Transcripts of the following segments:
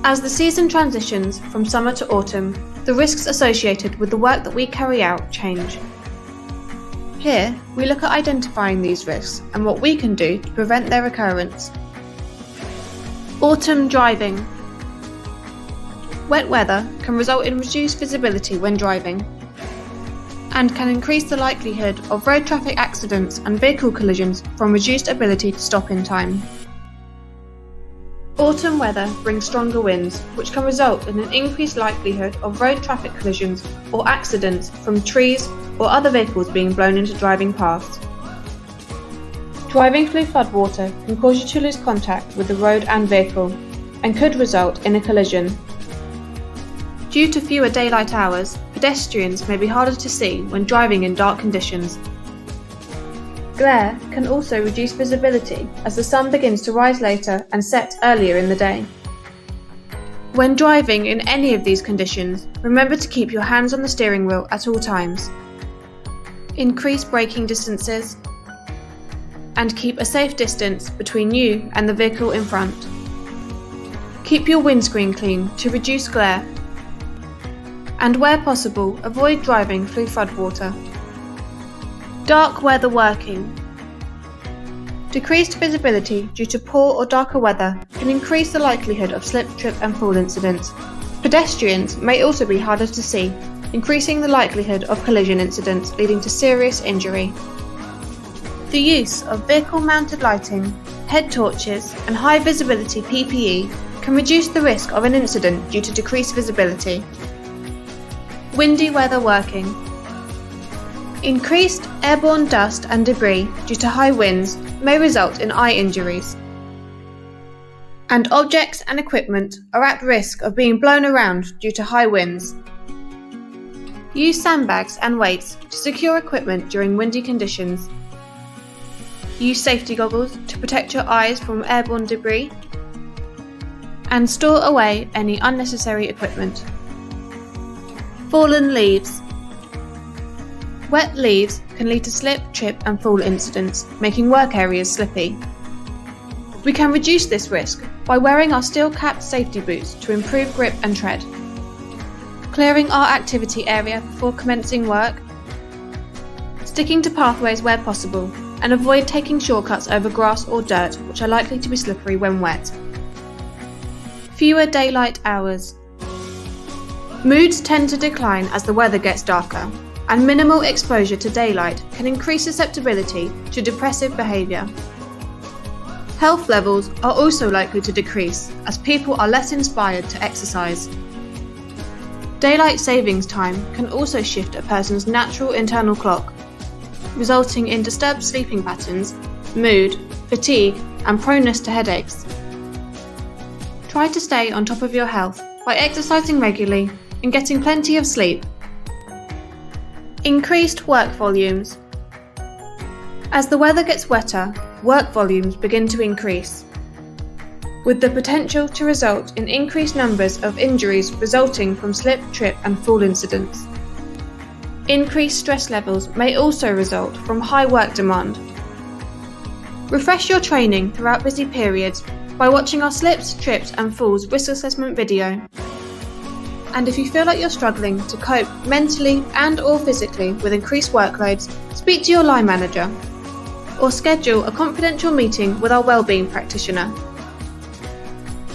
As the season transitions from summer to autumn, the risks associated with the work that we carry out change. Here, we look at identifying these risks and what we can do to prevent their occurrence. Autumn driving. Wet weather can result in reduced visibility when driving and can increase the likelihood of road traffic accidents and vehicle collisions from reduced ability to stop in time. Autumn weather brings stronger winds, which can result in an increased likelihood of road traffic collisions or accidents from trees or other vehicles being blown into driving paths. Driving through floodwater can cause you to lose contact with the road and vehicle, and could result in a collision. Due to fewer daylight hours, pedestrians may be harder to see when driving in dark conditions. Glare can also reduce visibility as the sun begins to rise later and set earlier in the day. When driving in any of these conditions, remember to keep your hands on the steering wheel at all times. Increase braking distances and keep a safe distance between you and the vehicle in front. Keep your windscreen clean to reduce glare, and where possible, avoid driving through floodwater. Dark weather working. Decreased visibility due to poor or darker weather can increase the likelihood of slip, trip and fall incidents. Pedestrians may also be harder to see, increasing the likelihood of collision incidents leading to serious injury. The use of vehicle-mounted lighting, head torches and high visibility PPE can reduce the risk of an incident due to decreased visibility. Windy weather working. Increased airborne dust and debris due to high winds may result in eye injuries. And objects and equipment are at risk of being blown around due to high winds. Use sandbags and weights to secure equipment during windy conditions. Use safety goggles to protect your eyes from airborne debris. And store away any unnecessary equipment. Fallen leaves. Wet leaves can lead to slip, trip and fall incidents, making work areas slippy. We can reduce this risk by wearing our steel-capped safety boots to improve grip and tread. Clearing our activity area before commencing work. Sticking to pathways where possible, and avoid taking shortcuts over grass or dirt, which are likely to be slippery when wet. Fewer daylight hours. Moods tend to decline as the weather gets darker, and minimal exposure to daylight can increase susceptibility to depressive behaviour. Health levels are also likely to decrease as people are less inspired to exercise. Daylight savings time can also shift a person's natural internal clock, resulting in disturbed sleeping patterns, mood, fatigue, and proneness to headaches. Try to stay on top of your health by exercising regularly and getting plenty of sleep. Increased work volumes. As the weather gets wetter, work volumes begin to increase, with the potential to result in increased numbers of injuries resulting from slip, trip and fall incidents. Increased stress levels may also result from high work demand. Refresh your training throughout busy periods by watching our slips, trips and falls risk assessment video. And if you feel like you're struggling to cope mentally and/or physically with increased workloads, speak to your line manager or schedule a confidential meeting with our wellbeing practitioner.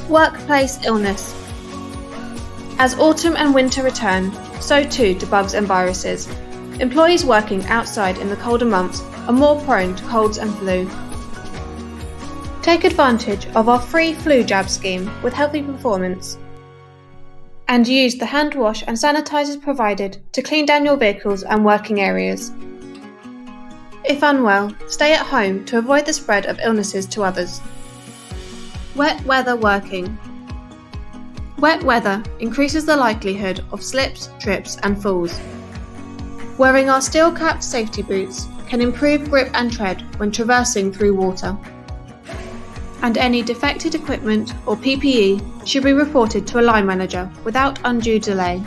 Workplace illness. As autumn and winter return, so too do bugs and viruses. Employees working outside in the colder months are more prone to colds and flu. Take advantage of our free flu jab scheme with Healthy Performance, and use the hand wash and sanitizers provided to clean down your vehicles and working areas. If unwell, stay at home to avoid the spread of illnesses to others. Wet weather working. Wet weather increases the likelihood of slips, trips and falls. Wearing our steel-capped safety boots can improve grip and tread when traversing through water. And any defected equipment or PPE should be reported to a line manager without undue delay.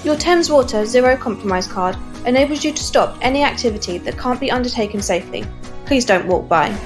Your Thames Water Zero Compromise card enables you to stop any activity that can't be undertaken safely. Please don't walk by.